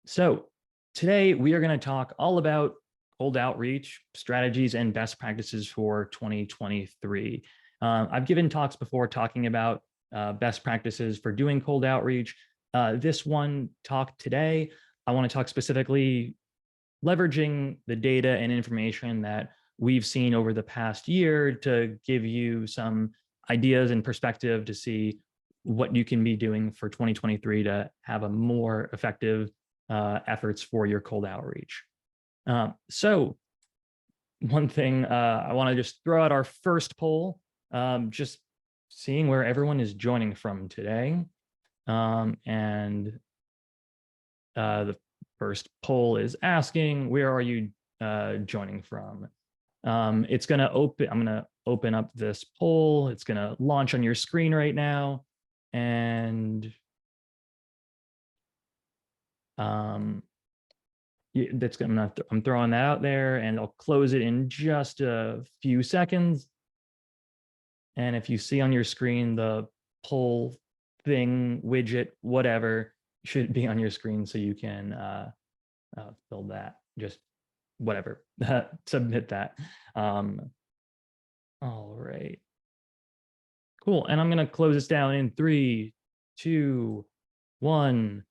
So today we are going to talk all about cold outreach strategies and best practices for 2023. I've given talks before talking about best practices for doing cold outreach. This one talk today, I want to talk specifically leveraging the data and information that we've seen over the past year to give you some ideas and perspective to see what you can be doing for 2023 to have a more effective efforts for your cold outreach. So one thing I want to just throw out our first poll, just seeing where everyone is joining from today. And the first poll is asking, where are you joining from? It's going to open, I'm going to open up this poll. It's going to launch on your screen right now. And I'm throwing that out there, and I'll close it in just a few seconds. And if you see on your screen, the poll thing, widget, whatever, should be on your screen so you can fill that, just whatever, submit that. All right. Cool. And I'm going to close this down in 3, 2, 1.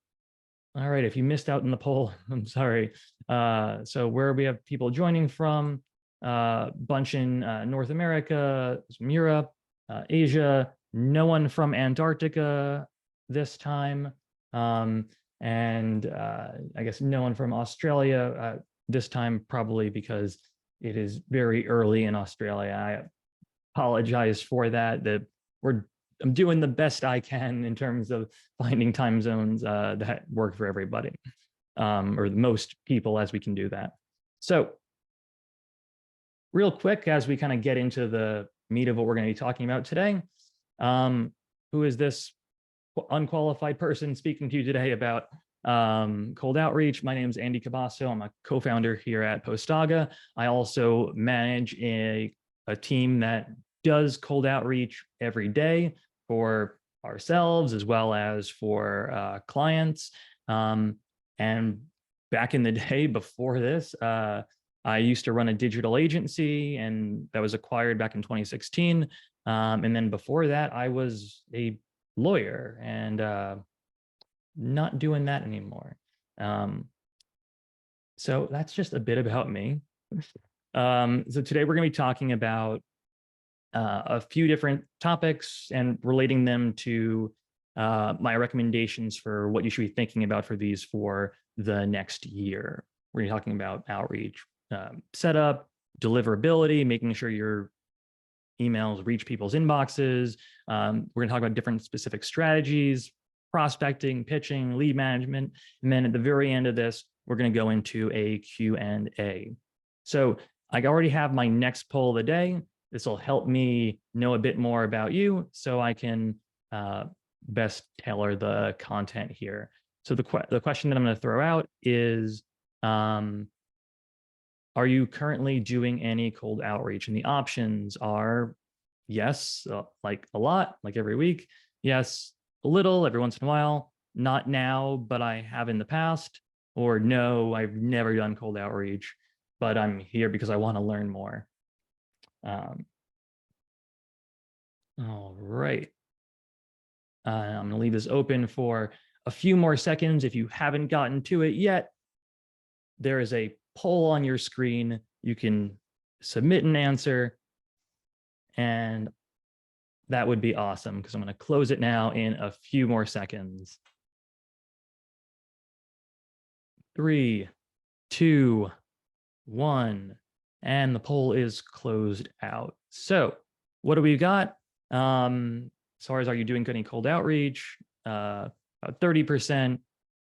All right, if you missed out in the poll, I'm sorry. So where we have people joining from, bunch in North America, some Europe, Asia, no one from Antarctica this time. And I guess no one from Australia this time, probably because it is very early in Australia. I apologize for that. I'm doing the best I can in terms of finding time zones that work for everybody, or most people as we can do that. So real quick, as we kind of get into the meat of what we're going to be talking about today, who is this unqualified person speaking to you today about cold outreach? My name is Andy Cabasso. I'm a co-founder here at Postaga. I also manage a team that does cold outreach every day for ourselves as well as for clients. And back in the day before this, I used to run a digital agency, and that was acquired back in 2016. And then before that, I was a lawyer, and not doing that anymore. So that's just a bit about me. So today we're going to be talking about a few different topics and relating them to my recommendations for what you should be thinking about for these for the next year. We're going to be talking about outreach setup, deliverability, making sure your emails reach people's inboxes. We're going to talk about different specific strategies, prospecting, pitching, lead management. And then at the very end of this, we're going to go into a Q&A. So I already have my next poll of the day. This will help me know a bit more about you so I can best tailor the content here. So the question that I'm going to throw out is, are you currently doing any cold outreach? And the options are yes, like a lot, like every week. Yes, a little, every once in a while. Not now, but I have in the past. Or no, I've never done cold outreach, but I'm here because I want to learn more. All right. I'm going to leave this open for a few more seconds. If you haven't gotten to it yet, there is a poll on your screen. You can submit an answer, and that would be awesome because I'm going to close it now in a few more seconds. 3, 2, 1, and the poll is closed out. So what do we got? As far as are you doing any cold outreach? About 30%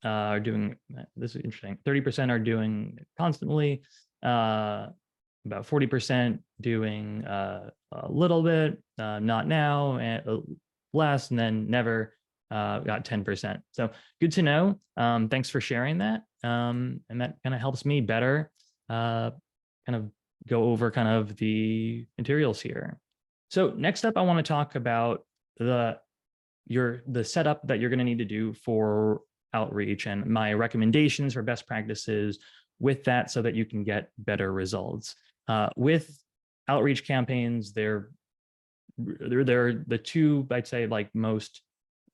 are doing, this is interesting, 30% are doing constantly, about 40% doing a little bit, not now, and less, and then never, got 10%. So good to know. Thanks for sharing that. And that kind of helps me better kind of go over kind of the materials here. So next up, I want to talk about the setup that you're going to need to do for outreach and my recommendations for best practices with that so that you can get better results. With outreach campaigns, they're the two, I'd say, like most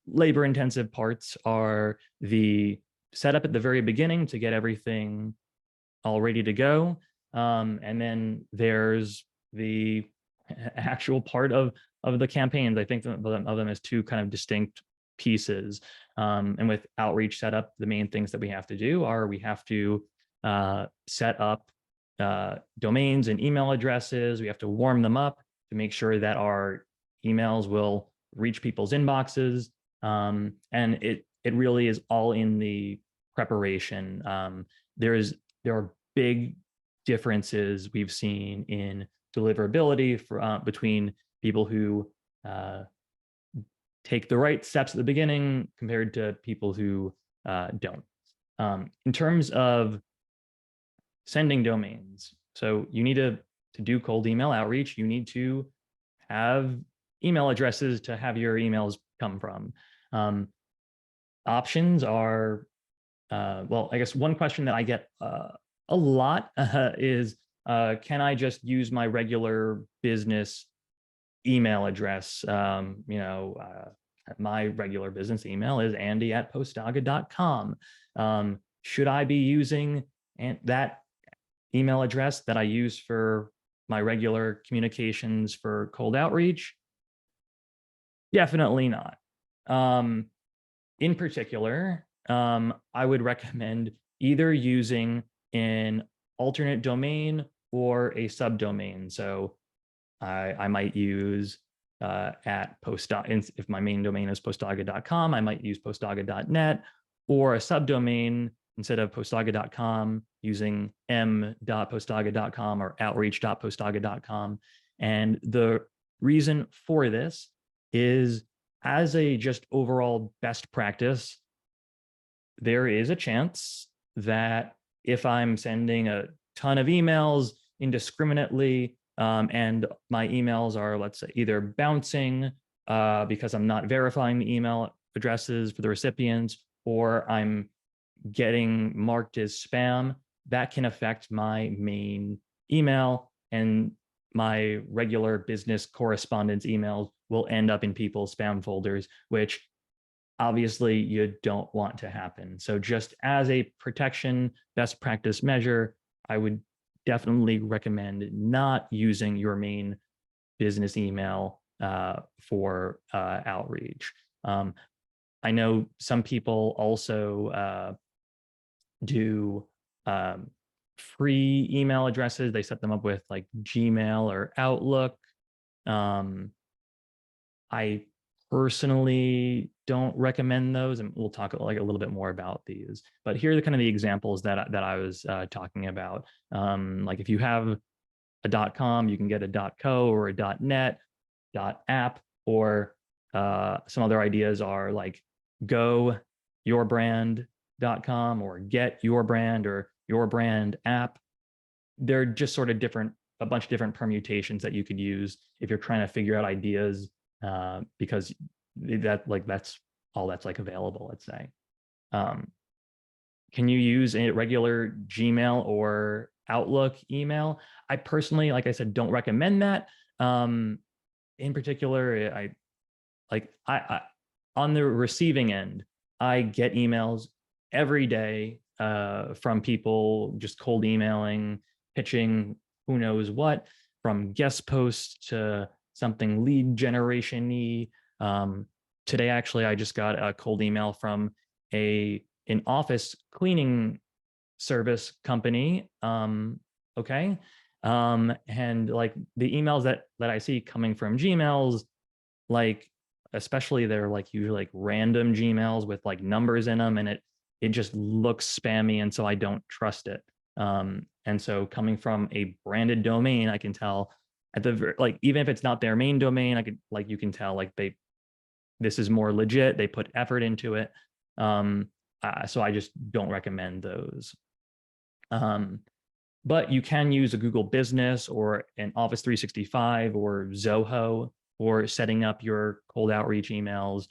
labor intensive parts are the setup at the very beginning to get everything all ready to go. And then there's the actual part of the campaigns. I think of them as two kind of distinct pieces. And with outreach setup, the main things that we have to do are we have to set up domains and email addresses. We have to warm them up to make sure that our emails will reach people's inboxes. And it really is all in the preparation. There are big differences we've seen in deliverability between people who take the right steps at the beginning compared to people who don't. In terms of sending domains, so you need to do cold email outreach, you need to have email addresses to have your emails come from. Options are, well, I guess one question that I get a lot is, can I just use my regular business email address? My regular business email is andy@postaga.com. Should I be using that email address that I use for my regular communications for cold outreach? Definitely not. In particular, I would recommend either using an alternate domain or a subdomain. So I might use at Postaga, if my main domain is postaga.com, I might use postaga.net, or a subdomain instead of postaga.com using m.postaga.com or outreach.postaga.com. And the reason for this is, as a just overall best practice, there is a chance that if I'm sending a ton of emails indiscriminately, and my emails are, let's say, either bouncing because I'm not verifying the email addresses for the recipients, or I'm getting marked as spam, that can affect my main email, and my regular business correspondence emails will end up in people's spam folders, which obviously you don't want to happen. So just as a protection best practice measure, I would definitely recommend not using your main business email for outreach. I know some people also do free email addresses. They set them up with like Gmail or Outlook. I personally don't recommend those, and we'll talk like a little bit more about these. But here are the kind of the examples that I was talking about. Like if you have a .com, you can get a .co or a .net, .app, or some other ideas are like goyourbrand.com or get your brand or your brand app. They're just sort of a bunch of different permutations that you could use if you're trying to figure out ideas, because that's all that's like available, let's say. Can you use a regular Gmail or Outlook email? I personally, like I said, don't recommend that. In particular, I on the receiving end, I get emails every day from people just cold emailing, pitching who knows what, from guest posts to something lead generation-y. Today, actually, I just got a cold email from an office cleaning service company. Okay. And like the emails that I see coming from Gmails, like, especially they're like usually like random Gmails with like numbers in them, and it just looks spammy, and so I don't trust it. And so coming from a branded domain, I can tell at the like, even if it's not their main domain, I could like, you can tell like this is more legit. They put effort into it. So I just don't recommend those. But you can use a Google Business or an Office 365 or Zoho for setting up your cold outreach emails.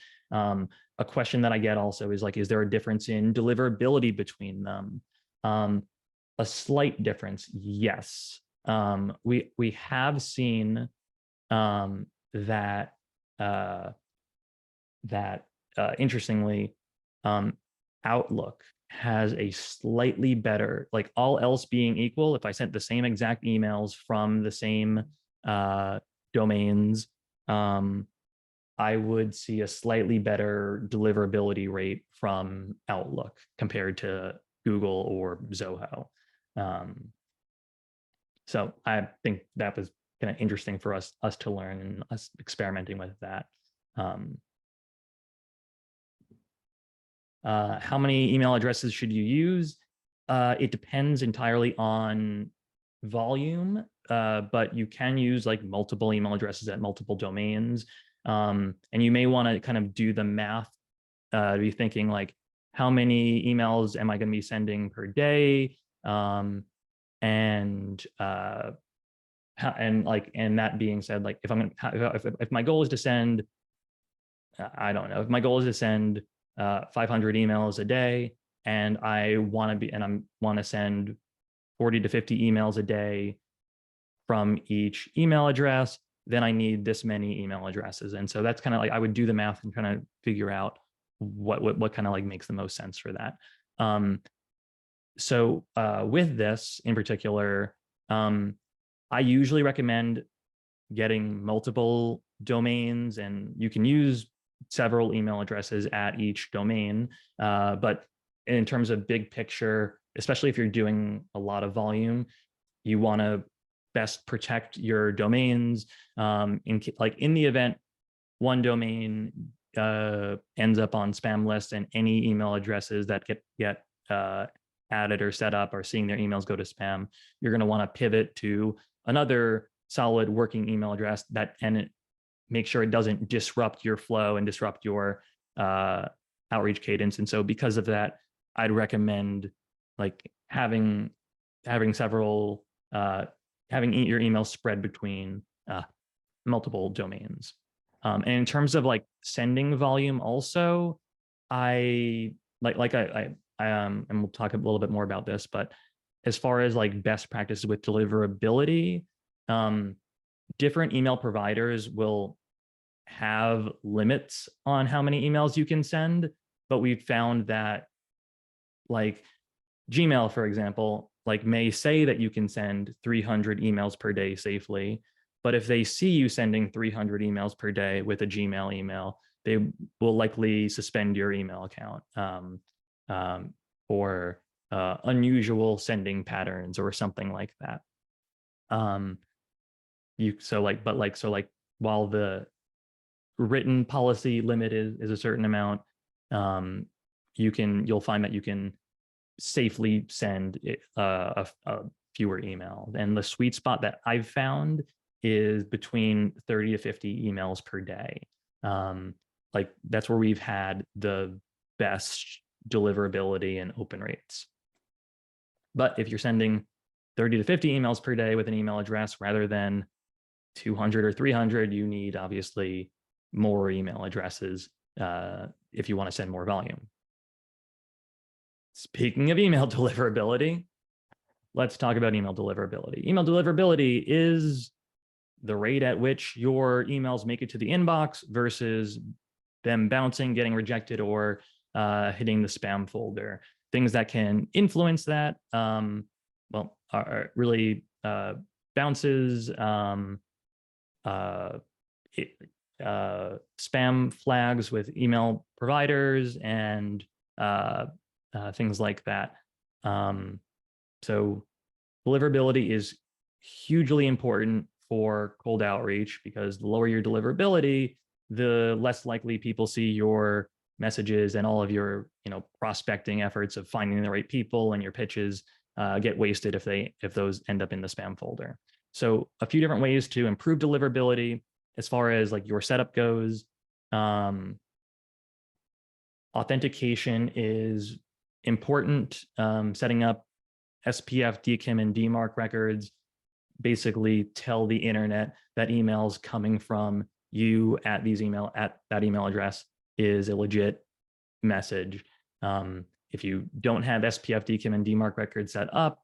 a question that I get also is like, is there a difference in deliverability between them? A slight difference, yes. We have seen that interestingly, Outlook has a slightly better, like all else being equal, if I sent the same exact emails from the same domains, I would see a slightly better deliverability rate from Outlook compared to Google or Zoho. So I think that was kind of interesting for us to learn and us experimenting with that. How many email addresses should you use? It depends entirely on volume, but you can use like multiple email addresses at multiple domains. And you may want to kind of do the math, to be thinking like, how many emails am I going to be sending per day? And that being said, like if my goal is to send, I don't know, if my goal is to send 500 emails a day, and I want to send 40 to 50 emails a day from each email address, then I need this many email addresses. And so that's kind of like, I would do the math and kind of figure out what kind of like makes the most sense for that. So with this in particular, I usually recommend getting multiple domains, and you can use several email addresses at each domain. But in terms of big picture, especially if you're doing a lot of volume, you want to best protect your domains. In the event one domain ends up on spam lists, and any email addresses that get added or set up are seeing their emails go to spam, you're going to want to pivot to another solid working email address and make sure it doesn't disrupt your flow and disrupt your outreach cadence. And so because of that, I'd recommend like having several, having your emails spread between multiple domains. And in terms of like sending volume also, and we'll talk a little bit more about this, but as far as like best practices with deliverability, different email providers will have limits on how many emails you can send, but we've found that like Gmail, for example, like may say that you can send 300 emails per day safely, but if they see you sending 300 emails per day with a Gmail email, they will likely suspend your email account or unusual sending patterns or something like that. While the written policy limit is a certain amount, you'll find that you can safely send a fewer emails. And the sweet spot that I've found is between 30 to 50 emails per day. Like that's where we've had the best deliverability and open rates. But if you're sending 30 to 50 emails per day with an email address rather than 200 or 300, you need obviously more email addresses if you want to send more volume. Speaking of email deliverability, let's talk about email deliverability. Email deliverability is the rate at which your emails make it to the inbox versus them bouncing, getting rejected, or hitting the spam folder. Things that can influence that, are really bounces, spam flags with email providers, and things like that. So deliverability is hugely important for cold outreach, because the lower your deliverability, the less likely people see your messages, and all of your prospecting efforts of finding the right people and your pitches get wasted if those end up in the spam folder. So a few different ways to improve deliverability as far as like your setup goes. Authentication is important. Setting up SPF, DKIM, and DMarc records basically tell the internet that emails coming from you at that email address is a legit message. If you don't have SPF, DKIM, and DMarc records set up,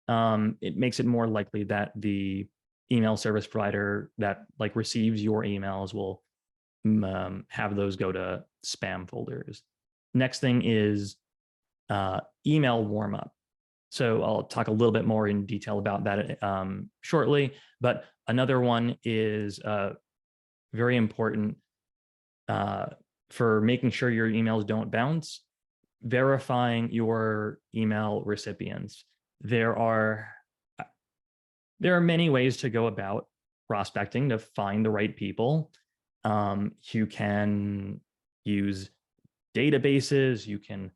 it makes it more likely that the email service provider that like receives your emails will have those go to spam folders. Next thing is email warmup. So I'll talk a little bit more in detail about that shortly, but another one is very important for making sure your emails don't bounce, verifying your email recipients. There are many ways to go about prospecting to find the right people. You can use databases, you can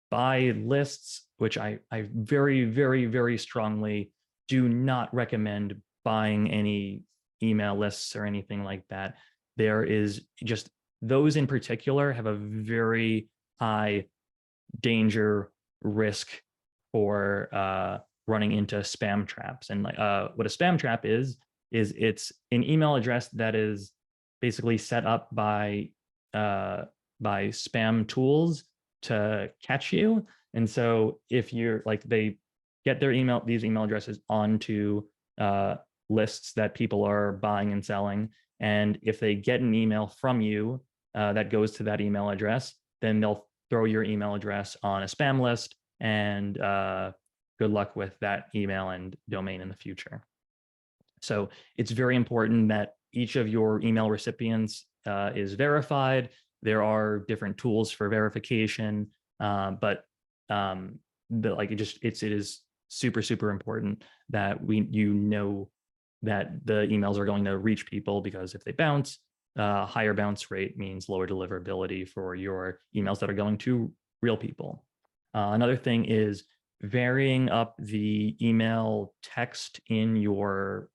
buy lists, which I very, very, very strongly do not recommend buying any email lists or anything like that. There is just, those in particular have a very high danger risk for running into spam traps. And like what a spam trap is it's an email address that is basically set up by spam tools to catch you. And so if you're like, they get these email addresses onto lists that people are buying and selling. And if they get an email from you that goes to that email address, then they'll throw your email address on a spam list, and good luck with that email and domain in the future. So it's very important that each of your email recipients is verified. There are different tools for verification, but it is super, super important that you know that the emails are going to reach people, because if they bounce, higher bounce rate means lower deliverability for your emails that are going to real people. Another thing is varying up the email text in your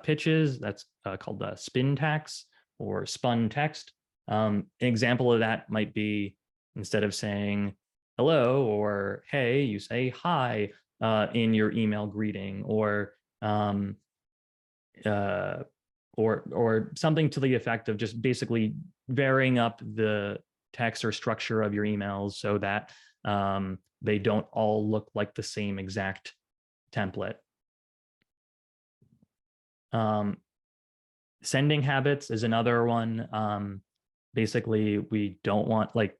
pitches. That's called the spin tax or spun text. An example of that might be, instead of saying hello or hey, you say hi in your email greeting, or something to the effect of just basically varying up the text or structure of your emails so that they don't all look like the same exact template. Sending habits is another one. Basically, we don't want, like,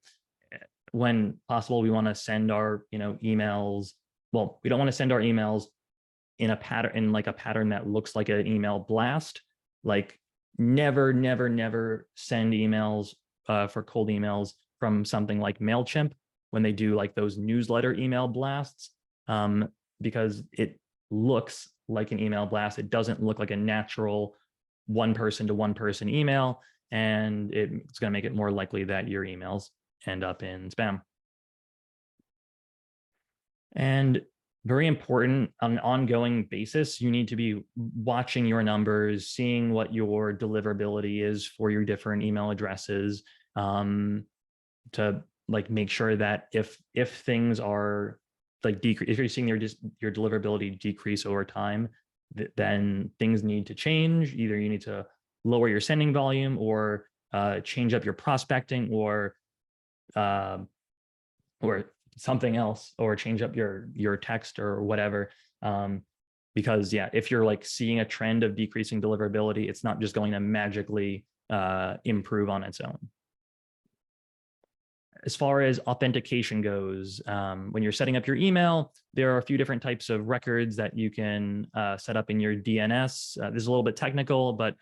when possible, we want to send our emails. Well, we don't want to send our emails in a pattern, that looks like an email blast. Like, never send emails for cold emails from something like MailChimp when they do like those newsletter email blasts, because it looks like an email blast. It doesn't look like a natural one person to one person email, and it's going to make it more likely that your emails end up in spam. And very important, on an ongoing basis, you need to be watching your numbers, seeing what your deliverability is for your different email addresses, to like make sure that if things are like decrease, if you're seeing your deliverability decrease over time, then things need to change. Either you need to lower your sending volume, or change up your prospecting, or something else, or change up your text or whatever. Because yeah, if you're like seeing a trend of decreasing deliverability, it's not just going to magically improve on its own. As far as authentication goes, when you're setting up your email, there are a few different types of records that you can set up in your DNS. This is a little bit technical, but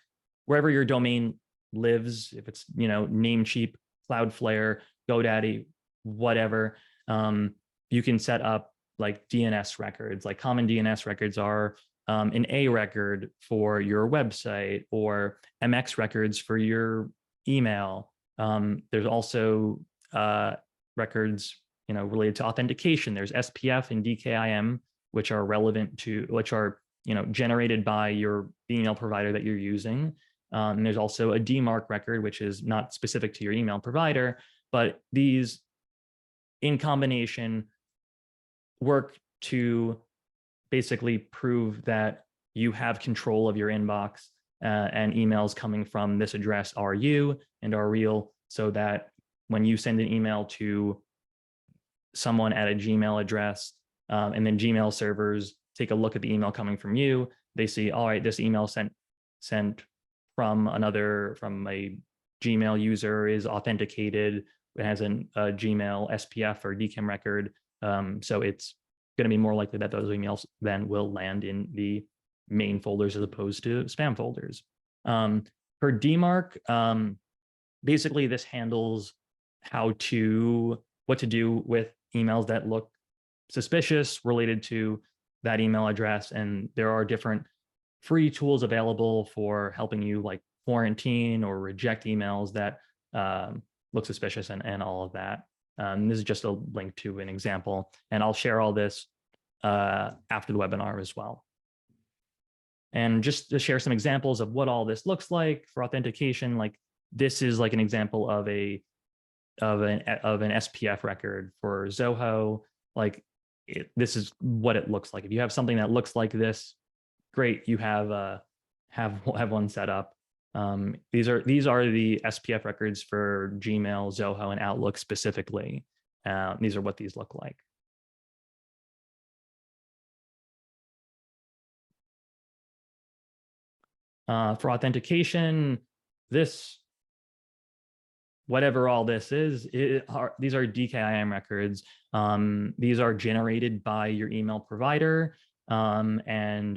wherever your domain lives, if it's Namecheap, Cloudflare, GoDaddy, whatever, you can set up like DNS records. Like common DNS records are an A record for your website, or MX records for your email. There's also records related to authentication. There's SPF and DKIM, which are relevant to, which are generated by your email provider that you're using. And there's also a DMarc record, which is not specific to your email provider, but these in combination work to basically prove that you have control of your inbox, and emails coming from this address are you and are real, so that when you send an email to someone at a Gmail address, and then Gmail servers take a look at the email coming from you. They see, all right, this email sent from a Gmail user is authenticated. It has a Gmail SPF or DKIM record. So it's going to be more likely that those emails then will land in the main folders as opposed to spam folders. For DMarc, basically this handles what to do with emails that look suspicious related to that email address. And there are different free tools available for helping you like quarantine or reject emails that look suspicious and all of that. This is just a link to an example, and I'll share all this after the webinar as well. And just to share some examples of what all this looks like for authentication, like this is like an example of an SPF record for Zoho. Like this is what it looks like. If you have something that looks like this, great, you have one set up. These are the SPF records for Gmail, Zoho, and Outlook specifically. These are what these look like. For authentication, whatever all this is, these are DKIM records. These are generated by your email provider, and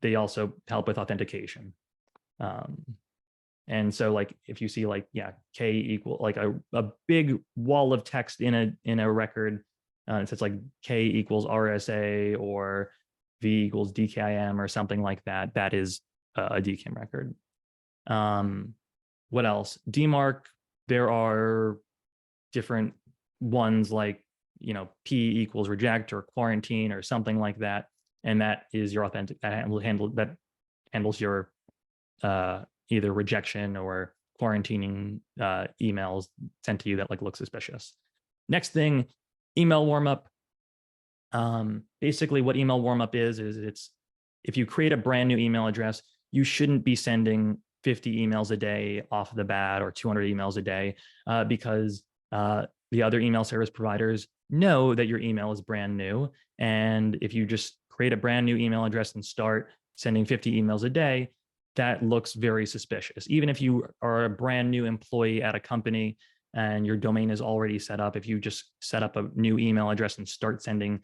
they also help with authentication. And so like if you see like, yeah, K equal like a big wall of text in a record, it says like K equals RSA or V equals DKIM or something like that, that is a DKIM record. What else? DMarc, there are different ones like, you know, P equals reject or quarantine or something like that. And that is your that handles your either rejection or quarantining emails sent to you that like look suspicious. Next thing, email warmup. Basically what email warmup is it's if you create a brand new email address, you shouldn't be sending 50 emails a day off the bat or 200 emails a day because the other email service providers know that your email is brand new. And if you just create a brand new email address and start sending 50 emails a day, that looks very suspicious. Even if you are a brand new employee at a company and your domain is already set up, if you just set up a new email address and start sending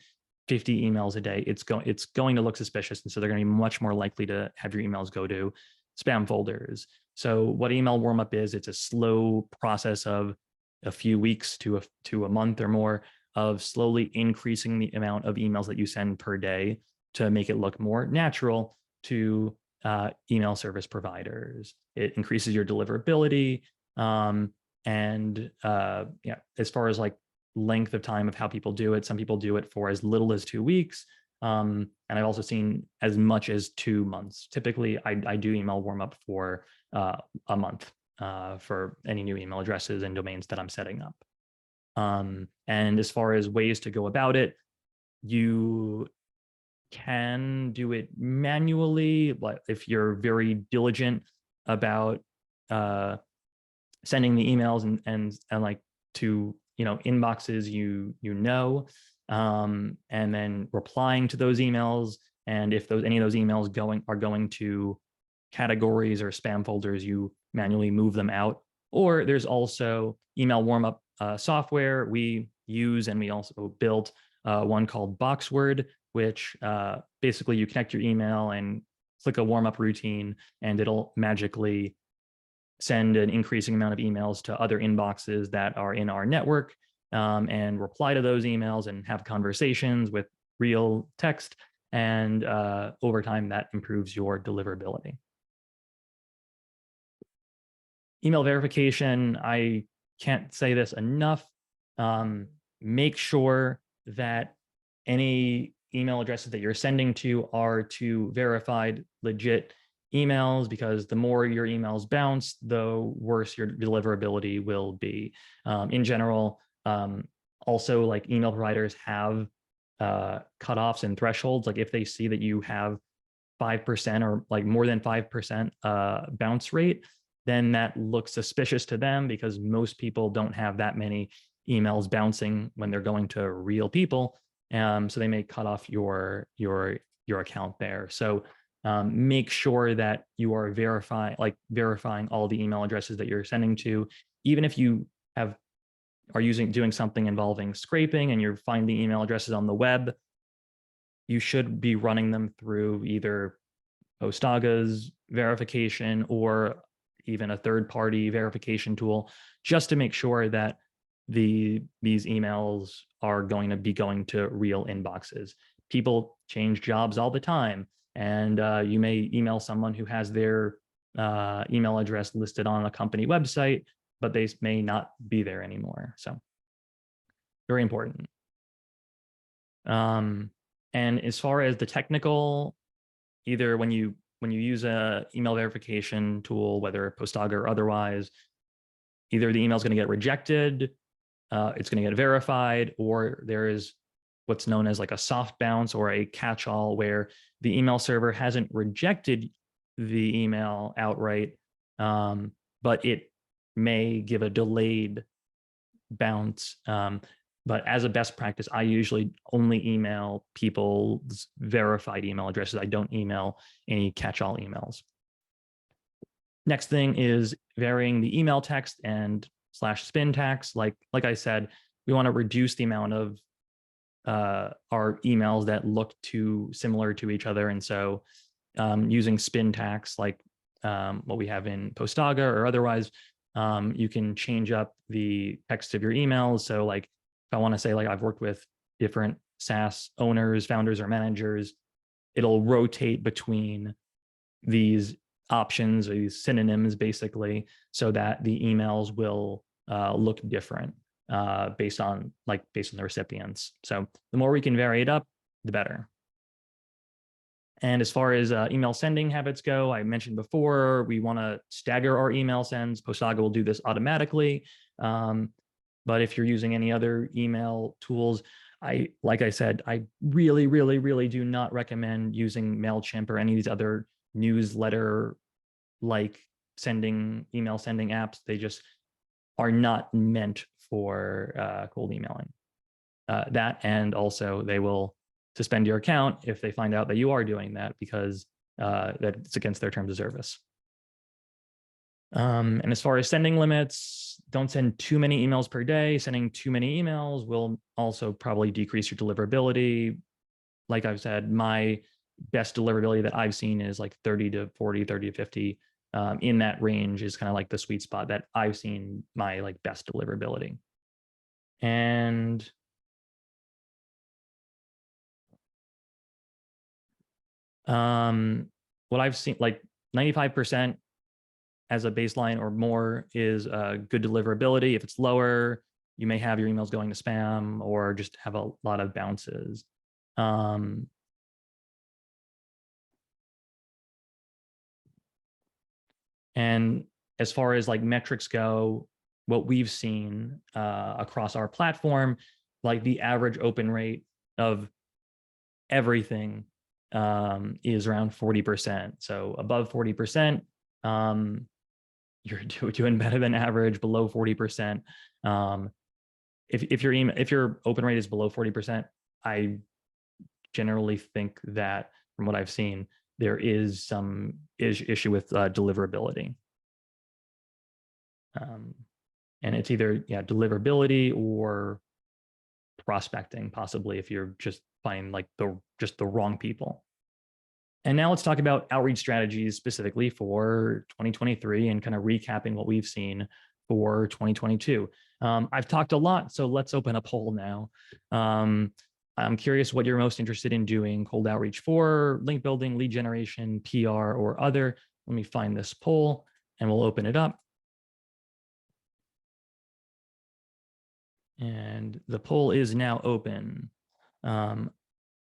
50 emails a day, it's going to look suspicious. And so they're going to be much more likely to have your emails go to spam folders. So what email warmup is, it's a slow process of a few weeks to a month or more of slowly increasing the amount of emails that you send per day to make it look more natural to email service providers. It increases your deliverability. And yeah, as far as like length of time of how people do it, some people do it for as little as 2 weeks. And I've also seen as much as 2 months. Typically, I do email warmup for a month for any new email addresses and domains that I'm setting up. And as far as ways to go about it, you can do it manually, but if you're very diligent about sending the emails and like to, you know, inboxes you know, and then replying to those emails. And if any of those emails are going to categories or spam folders, you manually move them out. Or there's also email warmup software we use, and we also built one called Boxword, which basically you connect your email and click a warmup routine, and it'll magically send an increasing amount of emails to other inboxes that are in our network, and reply to those emails and have conversations with real text. And over time, that improves your deliverability. Email verification, I can't say this enough. Make sure that any email addresses that you're sending to are to verified, legit emails, because the more your emails bounce, the worse your deliverability will be. In general, also like email providers have cutoffs and thresholds. Like if they see that you have 5% or like more than 5% bounce rate, then that looks suspicious to them because most people don't have that many emails bouncing when they're going to real people. So they may cut off your account there. So make sure that you are verifying all the email addresses that you're sending to, even if you are doing something involving scraping and you're finding email addresses on the web. You should be running them through either Postaga's verification or even a third-party verification tool, just to make sure that these emails are going to be going to real inboxes. People change jobs all the time, and you may email someone who has their email address listed on a company website, but they may not be there anymore. So very important. And as far as the technical, either when you use a email verification tool, whether Postaga or otherwise, either the email is going to get rejected, it's going to get verified, or there is what's known as like a soft bounce or a catch-all, where the email server hasn't rejected the email outright, but it may give a delayed bounce. But as a best practice, I usually only email people's verified email addresses. I don't email any catch-all emails. Next thing is varying the email text and /spin tags. Like I said, we want to reduce the amount of our emails that look too similar to each other. And so using spin tags like what we have in Postaga or otherwise, you can change up the text of your emails. So like, if I want to say, like, I've worked with different SaaS owners, founders, or managers, it'll rotate between these options or these synonyms, basically, so that the emails will look different based on the recipients. So the more we can vary it up, the better. And as far as email sending habits go, I mentioned before, we want to stagger our email sends. Postaga will do this automatically. But if you're using any other email tools, like I said, I really, really, really do not recommend using MailChimp or any of these other newsletter-like email sending apps. They just are not meant for cold emailing. That, and also they will suspend your account if they find out that you are doing that, because that's against their terms of service. And as far as sending limits, don't send too many emails per day. Sending too many emails will also probably decrease your deliverability. Like I've said, my best deliverability that I've seen is like 30 to 40, 30 to 50. In that range is kind of like the sweet spot that I've seen my like best deliverability. And what I've seen, like 95% as a baseline or more is good deliverability. If it's lower, you may have your emails going to spam or just have a lot of bounces. And as far as like metrics go, what we've seen across our platform, like the average open rate of everything is around 40%. So above 40%, you're doing better than average. Below 40%, if your open rate is below 40%, I generally think that from what I've seen, there is some issue with deliverability. And it's either deliverability or prospecting, possibly, if you're just finding like just the wrong people. And now let's talk about outreach strategies specifically for 2023 and kind of recapping what we've seen for 2022. I've talked a lot, so let's open a poll now. I'm curious what you're most interested in doing: cold outreach for, link building, lead generation, PR, or other. Let me find this poll and we'll open it up. And the poll is now open.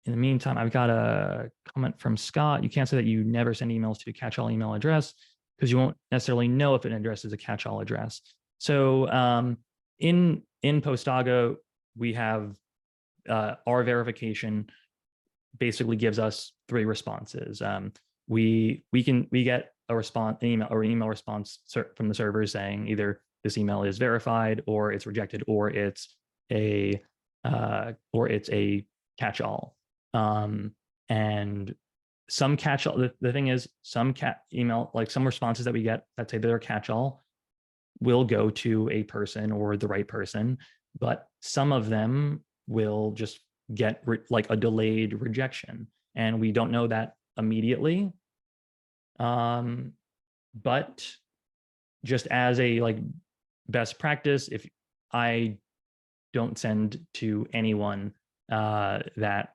In the meantime, I've got a comment from Scott. You can't say that you never send emails to a catch-all email address because you won't necessarily know if an address is a catch-all address. So in Postaga, we have our verification basically gives us 3 responses. We get a response, an email response from the server saying either this email is verified or it's rejected or it's a catch-all. And some catch-all, the thing is, some email, like some responses that we get that say they're catch-all will go to a person or the right person, but some of them will just get like a delayed rejection, and we don't know that immediately. But just as a like best practice, if I don't send to anyone that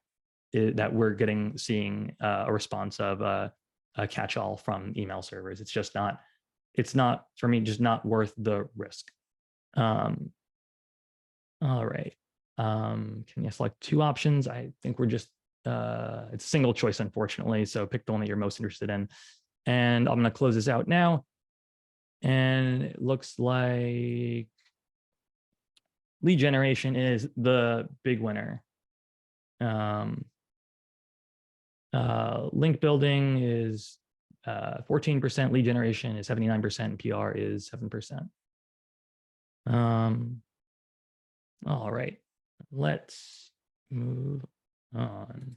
we're seeing a response of a catch-all from email servers. It's not for me, just not worth the risk. All right. Can you select two options? I think we're just, it's single choice, unfortunately. So pick the one that you're most interested in. And I'm going to close this out now. And it looks like lead generation is the big winner. Link building is 14%, lead generation is 79%, and PR is 7%. All right, let's move on.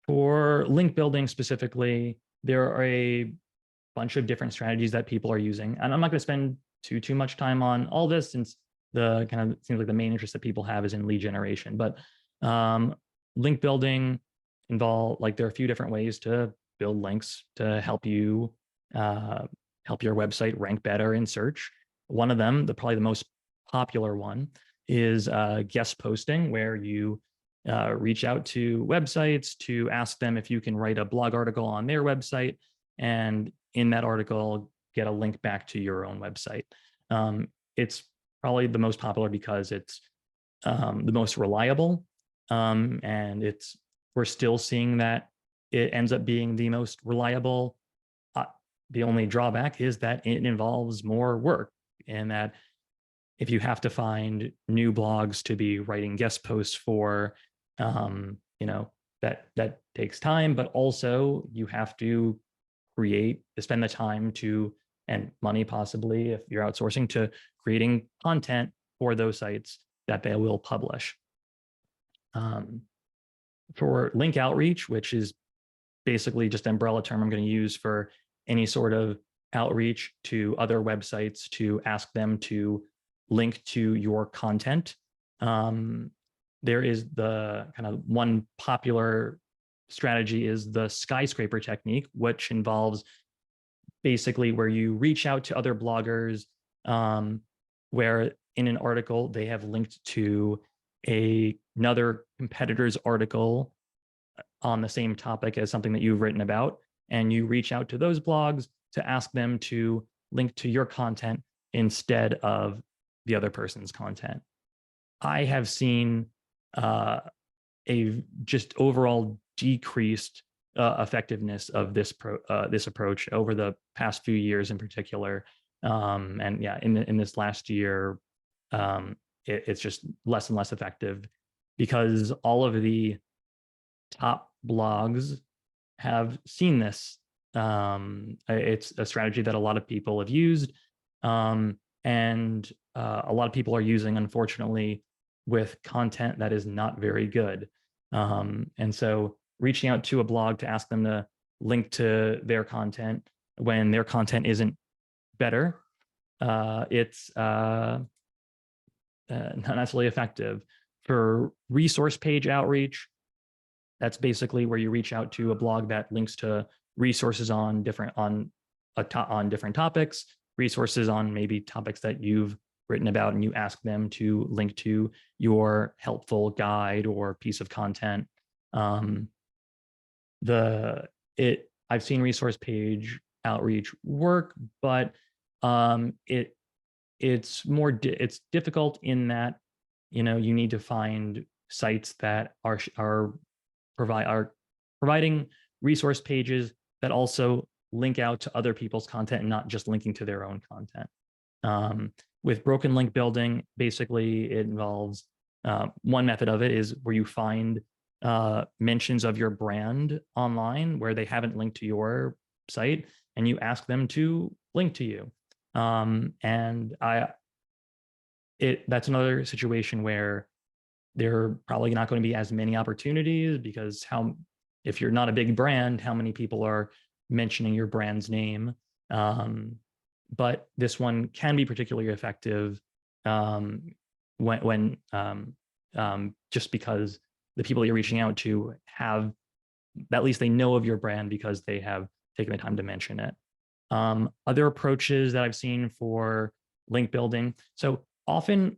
For link building specifically, there are a bunch of different strategies that people are using, and I'm not going to spend too much time on all this since the kind of seems like the main interest that people have is in lead generation. But link building there are a few different ways to build links to help you help your website rank better in search. One of them, probably the most popular one, is guest posting, where you reach out to websites to ask them if you can write a blog article on their website, and in that article get a link back to your own website. It's probably the most popular because it's the most reliable, and we're still seeing that it ends up being the most reliable. The only drawback is that it involves more work, and that if you have to find new blogs to be writing guest posts for, that takes time, but also you have to spend the time and money possibly if you're outsourcing to creating content for those sites that they will publish. For link outreach, which is basically just an umbrella term I'm going to use for any sort of outreach to other websites to ask them to link to your content. There is the kind of one popular strategy is the skyscraper technique, which involves basically where you reach out to other bloggers, where in an article they have linked to another competitor's article on the same topic as something that you've written about, and you reach out to those blogs to ask them to link to your content instead of the other person's content. I have seen a just overall decreased effectiveness of this approach over the past few years in particular. And yeah, in this last year, it's just less and less effective because all of the top blogs have seen this. It's a strategy that a lot of people have used, and a lot of people are using, unfortunately, with content that is not very good. And so reaching out to a blog to ask them to link to their content when their content isn't better, it's not necessarily effective. For resource page outreach, that's basically where you reach out to a blog that links to resources on different topics, resources on maybe topics that you've written about, and you ask them to link to your helpful guide or piece of content. I've seen resource page outreach work, but it's difficult in that you need to find sites that are providing resource pages that also link out to other people's content and not just linking to their own content. With broken link building, basically it involves one method of it is where you find mentions of your brand online where they haven't linked to your site, and you ask them to link to you. And that's another situation where there are probably not going to be as many opportunities, because if you're not a big brand, how many people are mentioning your brand's name? But this one can be particularly effective when just because the people you're reaching out to have, at least they know of your brand because they have taken the time to mention it. Other approaches that I've seen for link building. So often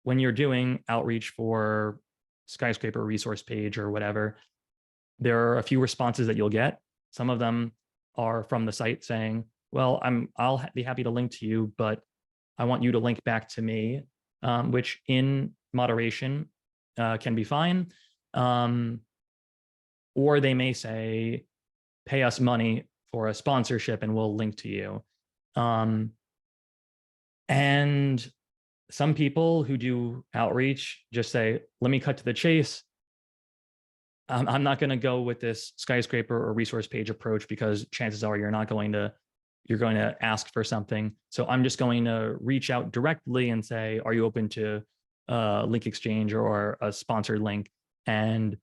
when you're doing outreach for skyscraper resource page or whatever, there are a few responses that you'll get. Some of them are from the site saying, well, I'll be happy to link to you, but I want you to link back to me, which in moderation can be fine. Or they may say, pay us money for a sponsorship and we'll link to you. And some people who do outreach just say, let me cut to the chase. I'm not going to go with this skyscraper or resource page approach because chances are you're going to ask for something. So I'm just going to reach out directly and say, are you open to link exchange or a sponsored link? And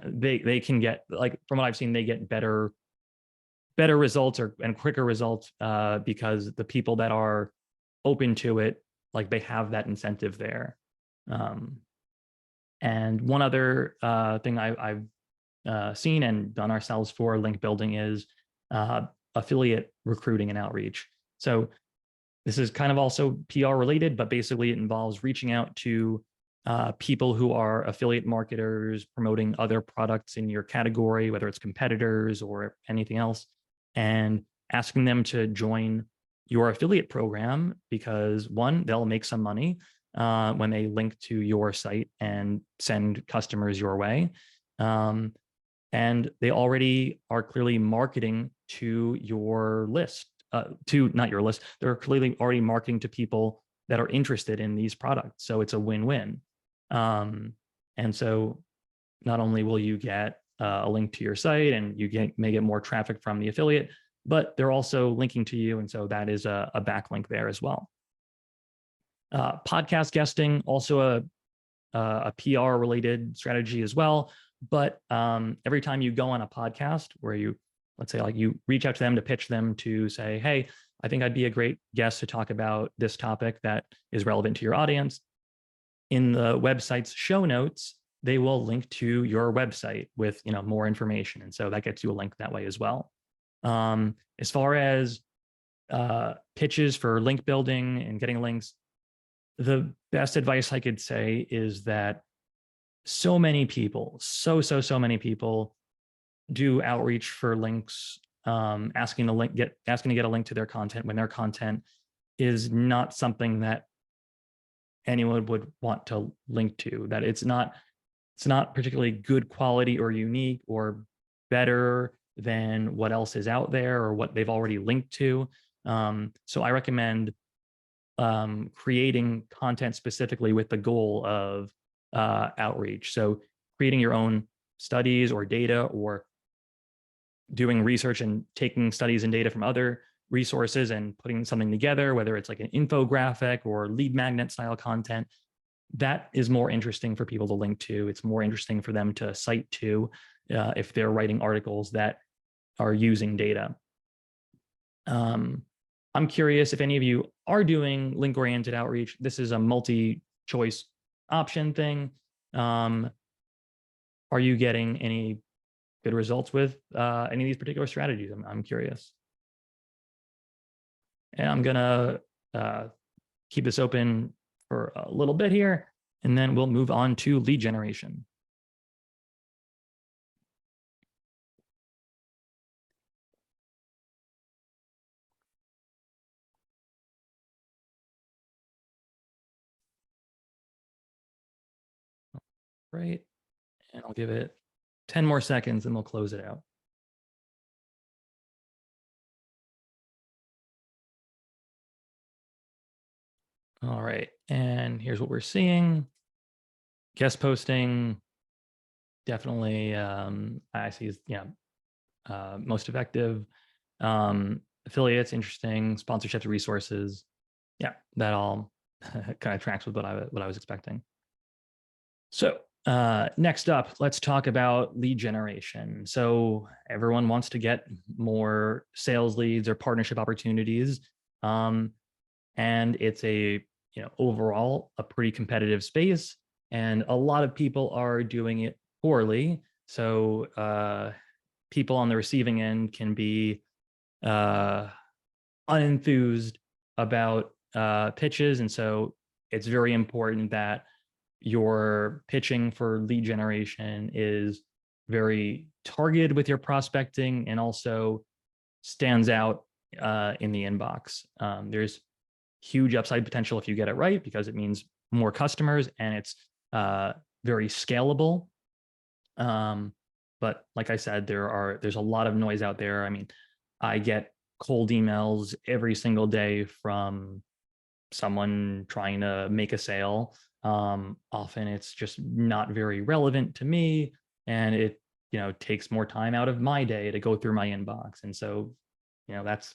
they can get, like, from what I've seen, they get better results and quicker results because the people that are open to it, like, they have that incentive there. And one other thing I've seen and done ourselves for link building is affiliate recruiting and outreach. So this is kind of also PR related, but basically it involves reaching out to people who are affiliate marketers promoting other products in your category, whether it's competitors or anything else, and asking them to join your affiliate program because, one, they'll make some money when they link to your site and send customers your way. And they already are clearly marketing to your list, not your list, they're clearly already marketing to people that are interested in these products. So it's a win-win. And so not only will you get a link to your site and you may get more traffic from the affiliate, but they're also linking to you. And so that is a backlink there as well. Podcast guesting, also a PR related strategy as well. But every time you go on a podcast where let's say like you reach out to them to pitch them to say, hey, I think I'd be a great guest to talk about this topic that is relevant to your audience. In the website's show notes, they will link to your website with more information. And so that gets you a link that way as well. As far as pitches for link building and getting links, the best advice I could say is that so many people, so many people do outreach for links, asking to get a link to their content when their content is not something that anyone would want to link to, that it's not particularly good quality or unique or better than what else is out there or what they've already linked to. So I recommend creating content specifically with the goal of outreach. So creating your own studies or data, or doing research and taking studies and data from other resources and putting something together, whether it's like an infographic or lead magnet style content, that is more interesting for people to link to. It's more interesting for them to cite to if they're writing articles that are using data. I'm curious if any of you are doing link-oriented outreach. This is a multi-choice option thing. Are you getting any good results with any of these particular strategies? I'm curious. And I'm gonna keep this open for a little bit here, and then we'll move on to lead generation. Right, and I'll give it 10 more seconds and we'll close it out. All right, and here's what we're seeing. Guest posting, definitely I see is most effective. Affiliates, interesting. Sponsorships, resources. Yeah, that all kind of tracks with what I was expecting. So next up, let's talk about lead generation. So everyone wants to get more sales leads or partnership opportunities. And it's overall a pretty competitive space, and a lot of people are doing it poorly. So people on the receiving end can be unenthused about pitches, and so it's very important that your pitching for lead generation is very targeted with your prospecting and also stands out in the inbox. There's huge upside potential if you get it right, because it means more customers and it's very scalable. But like I said, there's a lot of noise out there. I mean, I get cold emails every single day from someone trying to make a sale. Often it's just not very relevant to me, and it takes more time out of my day to go through my inbox. And so that's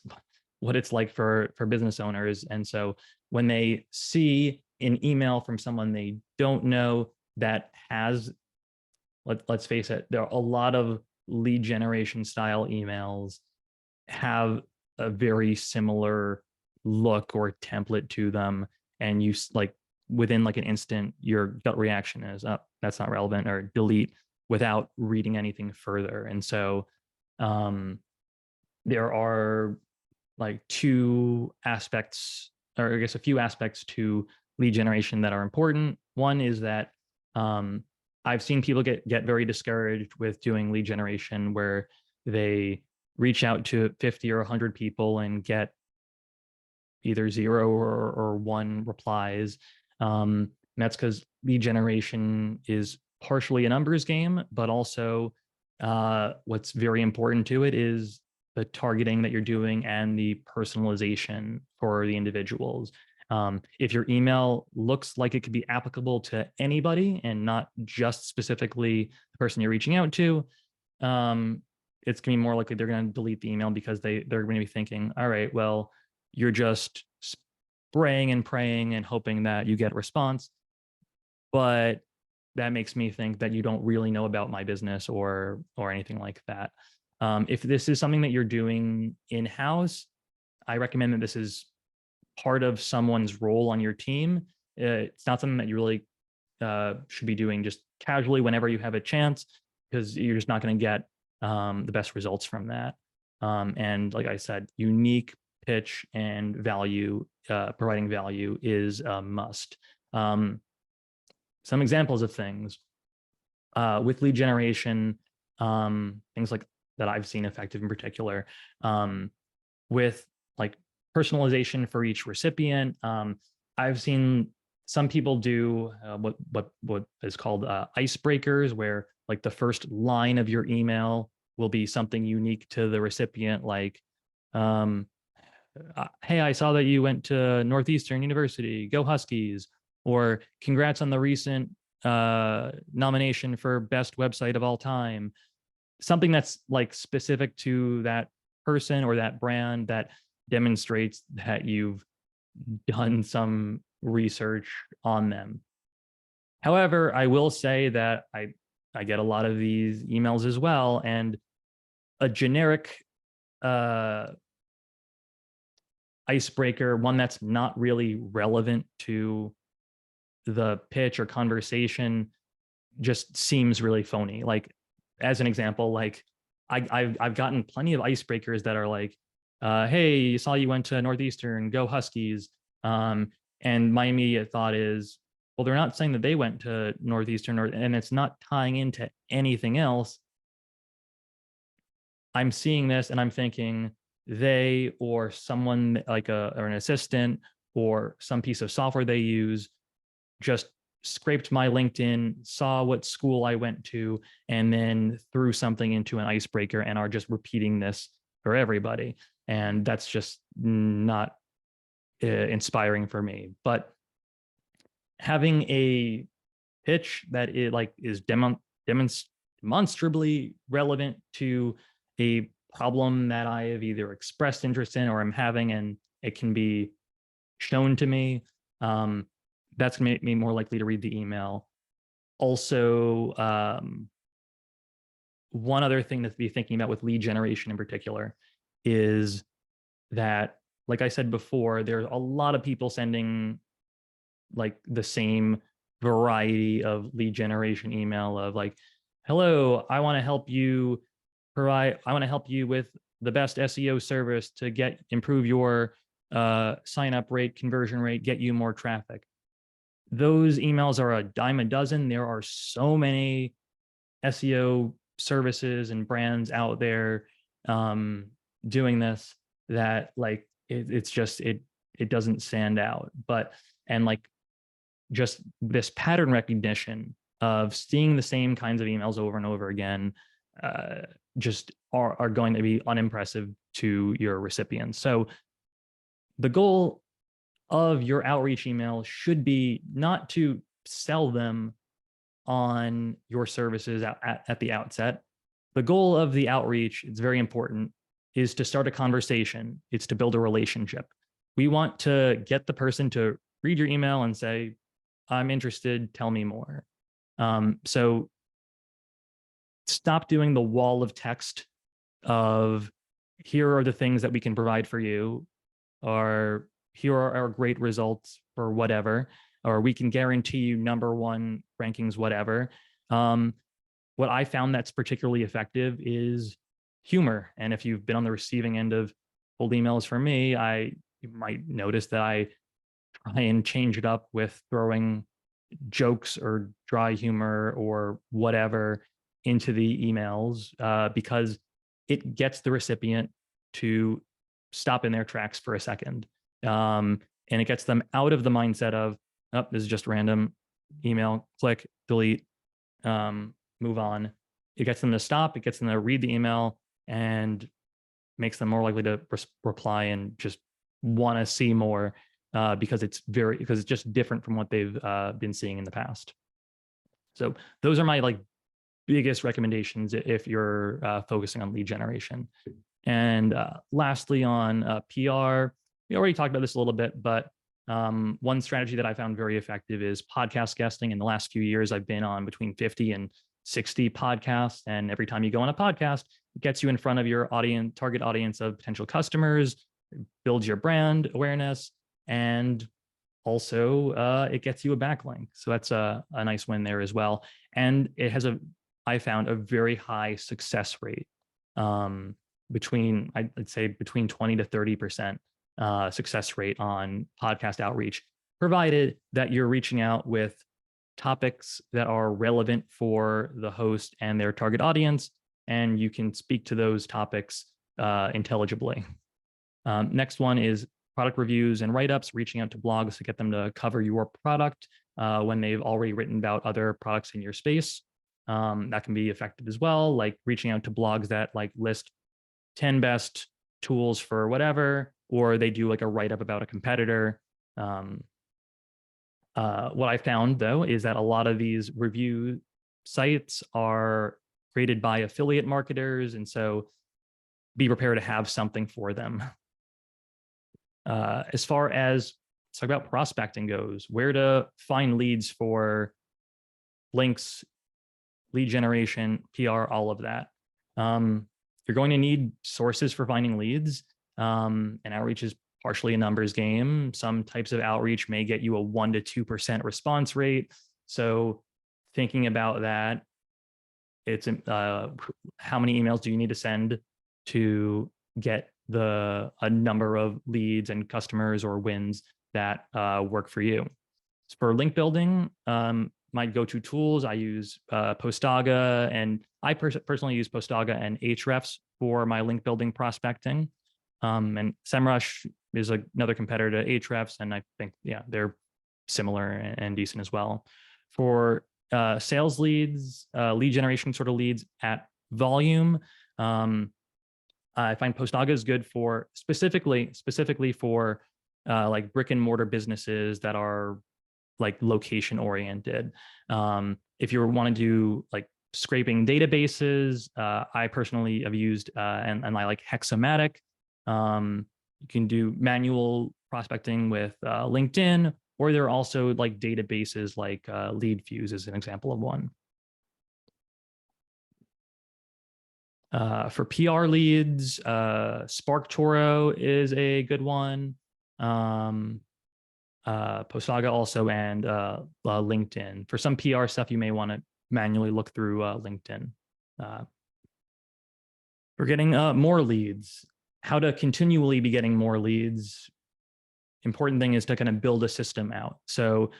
what it's like for business owners. And so when they see an email from someone they don't know that has, let's face it, there are a lot of lead generation style emails have a very similar look or template to them, and you like within like an instant your gut reaction is, oh, that's not relevant, or delete without reading anything further. And so there are like two aspects, or I guess a few aspects to lead generation that are important. One is that I've seen people get very discouraged with doing lead generation, where they reach out to 50 or 100 people and get either 0 or 1 replies. And that's because lead generation is partially a numbers game, but also what's very important to it is the targeting that you're doing and the personalization for the individuals. If your email looks like it could be applicable to anybody and not just specifically the person you're reaching out to, it's going to be more likely they're going to delete the email, because they're going to be thinking, all right, well, you're just spraying and praying and hoping that you get a response. But that makes me think that you don't really know about my business or anything like that. If this is something that you're doing in-house, I recommend that this is part of someone's role on your team. It's not something that you really should be doing just casually whenever you have a chance, because you're just not going to get the best results from that. And like I said, unique pitch and value, providing value is a must. Some examples of things with lead generation, things like that I've seen effective in particular, with like personalization for each recipient. I've seen some people do what is called icebreakers, where like the first line of your email will be something unique to the recipient, like, hey, I saw that you went to Northeastern University, go Huskies, or congrats on the recent nomination for best website of all time. Something that's like specific to that person or that brand, that demonstrates that you've done some research on them. However, I will say that I get a lot of these emails as well, and a generic icebreaker, one that's not really relevant to the pitch or conversation, just seems really phony. Like, as an example, like I've gotten plenty of icebreakers that are like, hey, saw you went to Northeastern, go Huskies. And my immediate thought is, well, they're not saying that they went to Northeastern, and it's not tying into anything else. I'm seeing this and I'm thinking they, or someone like or an assistant or some piece of software they use, just scraped my LinkedIn, saw what school I went to, and then threw something into an icebreaker and are just repeating this for everybody. And that's just not inspiring for me. But having a pitch that is demonstrably relevant to a problem that I have either expressed interest in or I'm having, and it can be shown to me, that's going to make me more likely to read the email. Also, one other thing to be thinking about with lead generation in particular is that, like I said before, there's a lot of people sending like the same variety of lead generation email of like, hello, I want to help you with the best SEO service to improve your sign up rate, conversion rate, get you more traffic. Those emails are a dime a dozen. There are so many SEO services and brands out there doing this that like it doesn't stand out. And like just this pattern recognition of seeing the same kinds of emails over and over again just are going to be unimpressive to your recipients. So the goal of your outreach email should be not to sell them on your services at the outset. The goal of the outreach, it's very important, is to start a conversation. It's to build a relationship. We want to get the person to read your email and say, I'm interested, tell me more. So stop doing the wall of text of here are the things that we can provide for you, or here are our great results for whatever, or we can guarantee you #1 rankings, whatever. What I found that's particularly effective is humor. And if you've been on the receiving end of cold emails from me, you might notice that I try and change it up with throwing jokes or dry humor or whatever into the emails because it gets the recipient to stop in their tracks for a second. And it gets them out of the mindset of, oh, this is just random email, click, delete, move on. It gets them to stop, it gets them to read the email, and makes them more likely to reply and just want to see more because it's just different from what they've been seeing in the past. So those are my like biggest recommendations if you're focusing on lead generation. And lastly, on PR, we already talked about this a little bit, but one strategy that I found very effective is podcast guesting. In the last few years, I've been on between 50 and 60 podcasts. And every time you go on a podcast, it gets you in front of your target audience of potential customers, builds your brand awareness, and also it gets you a backlink. So that's a nice win there as well. And it has I found a very high success rate I'd say between 20 to 30% success rate on podcast outreach, provided that you're reaching out with topics that are relevant for the host and their target audience, and you can speak to those topics intelligibly. Next one is product reviews and write-ups, reaching out to blogs to get them to cover your product when they've already written about other products in your space. That can be effective as well, like reaching out to blogs that like list 10 best tools for whatever, or they do like a write-up about a competitor. What I found though is that a lot of these review sites are created by affiliate marketers, and so be prepared to have something for them. As far as let's talk about prospecting goes, where to find leads for links, lead generation, PR, all of that. You're going to need sources for finding leads, and outreach is partially a numbers game. Some types of outreach may get you a 1 to 2% response rate. So thinking about that, it's how many emails do you need to send to get a number of leads and customers or wins that work for you. For link building, my go-to tools, I use Postaga, and I personally use Postaga and Ahrefs for my link building prospecting. And SEMrush is another competitor to Ahrefs, and I think, yeah, they're similar and decent as well. For sales leads, lead generation sort of leads at volume, I find Postaga is good for specifically for like brick and mortar businesses that are like location oriented. If you want to do like scraping databases. I personally have used, and I like Hexamatic. You can do manual prospecting with LinkedIn, or there are also like databases like LeadFuse is an example of one. For PR leads, SparkToro is a good one. Postaga also, and LinkedIn. For some PR stuff, you may want to manually look through LinkedIn. We're getting more leads. How to continually be getting more leads. Important thing is to kind of build a system out. So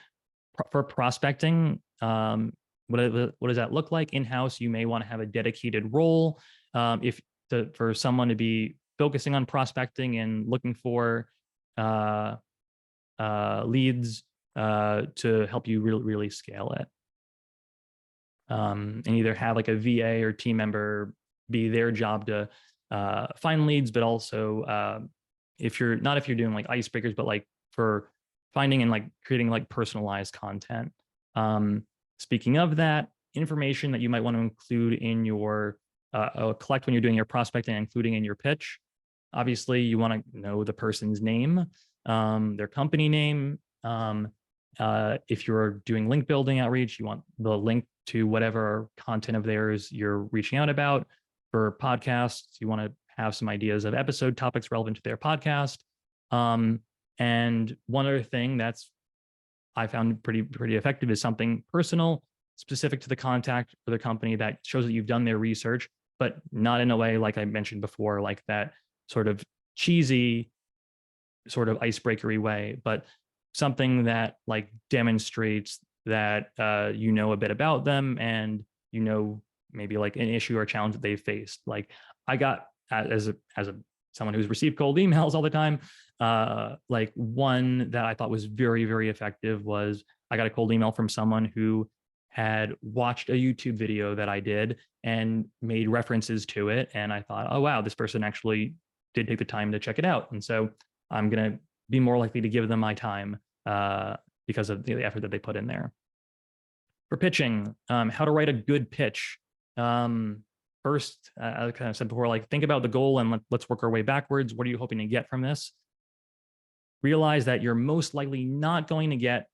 for prospecting, what does that look like? In-house, you may want to have a dedicated role. For someone to be focusing on prospecting and looking for leads to help you really scale it. And either have like a VA or team member be their job to find leads, but also if you're doing like icebreakers, but like for finding and like creating like personalized content. Speaking of that, information that you might want to include in your collect when you're doing your prospecting, including in your pitch. Obviously, you want to know the person's name, their company name. If you're doing link building outreach, you want the link to whatever content of theirs you're reaching out about. For podcasts, you want to have some ideas of episode topics relevant to their podcast. And one other thing that's I found pretty effective is something personal, specific to the contact or the company that shows that you've done their research, but not in a way like I mentioned before, like that sort of cheesy, sort of icebreakery way, but something that like demonstrates that you know a bit about them and you know maybe like an issue or challenge that they've faced. Like I got as someone who's received cold emails all the time, like one that I thought was very effective was I got a cold email from someone who had watched a YouTube video that I did and made references to it. And I thought, oh, wow, this person actually did take the time to check it out. And so I'm going to be more likely to give them my time because of the effort that they put in there. For pitching, how to write a good pitch. First, I kind of said before, like think about the goal and let's work our way backwards. What are you hoping to get from this? Realize that you're most likely not going to get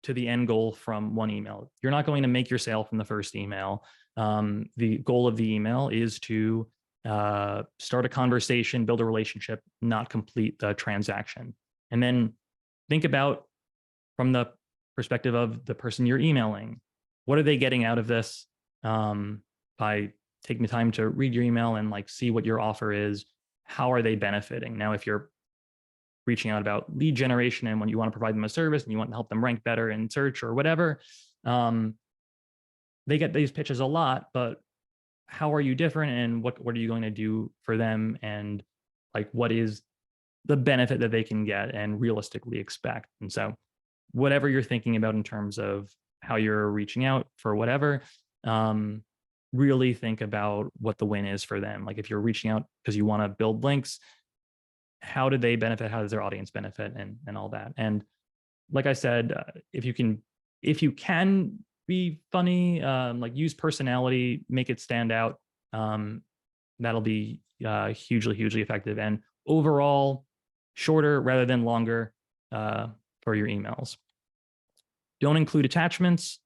to the end goal from one email. You're not going to make your sale from the first email. The goal of the email is to start a conversation, build a relationship, not complete the transaction. And then think about from the perspective of the person you're emailing. What are they getting out of this? By taking the time to read your email and like see what your offer is, how are they benefiting? Now, if you're reaching out about lead generation and when you want to provide them a service and you want to help them rank better in search or whatever, they get these pitches a lot, but how are you different and what are you going to do for them? And like, what is the benefit that they can get and realistically expect? And so whatever you're thinking about in terms of how you're reaching out for whatever, really think about what the win is for them. Like if you're reaching out because you want to build links, how do they benefit? How does their audience benefit and all that? And like I said, if you can be funny, like use personality, make it stand out, that'll be hugely effective. And overall, shorter rather than longer for your emails. Don't include attachments.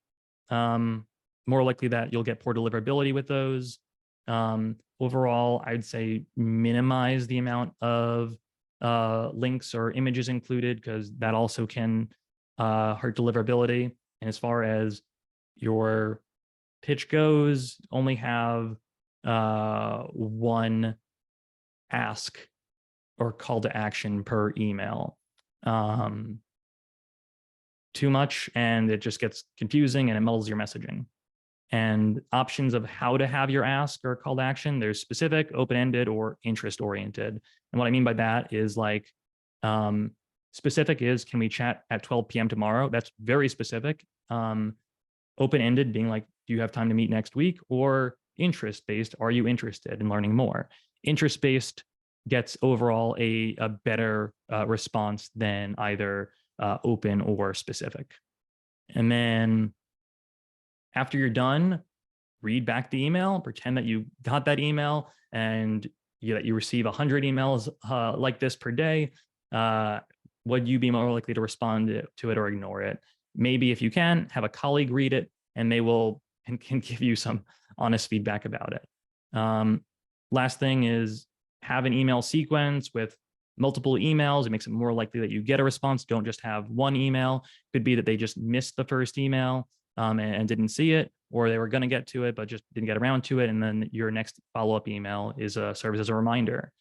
More likely that you'll get poor deliverability with those. Overall, I'd say minimize the amount of links or images included because that also can hurt deliverability. And as far as your pitch goes, only have one ask or call to action per email. Too much and it just gets confusing and it muddles your messaging. And options of how to have your ask or call to action, there's specific, open-ended, or interest-oriented. And what I mean by that is like, specific is, can we chat at 12 p.m. tomorrow? That's very specific. Open-ended being like, do you have time to meet next week? Or interest-based, are you interested in learning more? Interest-based gets overall a better response than either open or specific. And then after you're done, read back the email, pretend that you got that email, and that you receive 100 emails like this per day, would you be more likely to respond to it or ignore it? Maybe if you can, have a colleague read it, and they will and can give you some honest feedback about it. Last thing is have an email sequence with multiple emails. It makes it more likely that you get a response. Don't just have one email. Could be that they just missed the first email and didn't see it, or they were going to get to it but just didn't get around to it, and then your next follow-up email is serves as a reminder.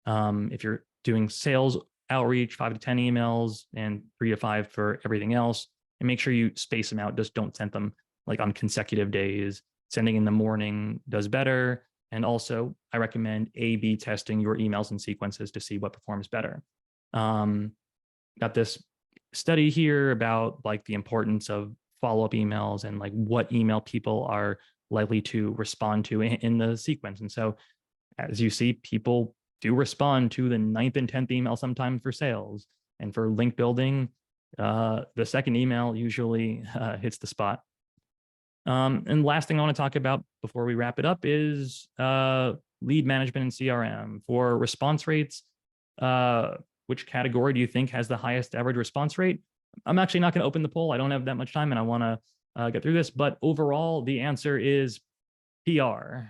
If you're doing sales outreach, 5 to 10 emails and 3 to 5 for everything else, and make sure you space them out. Just don't send them like on consecutive days. Sending in the morning does better. And also, I recommend A/B testing your emails and sequences to see what performs better. Got this study here about like the importance of follow-up emails and like what email people are likely to respond to in the sequence. And so, as you see, people do respond to the 9th and 10th email sometimes for sales. And for link building, the second email usually hits the spot. And last thing I want to talk about before we wrap it up is lead management and CRM. For response rates, which category do you think has the highest average response rate? I'm actually not going to open the poll. I don't have that much time and I want to get through this. But overall, the answer is PR.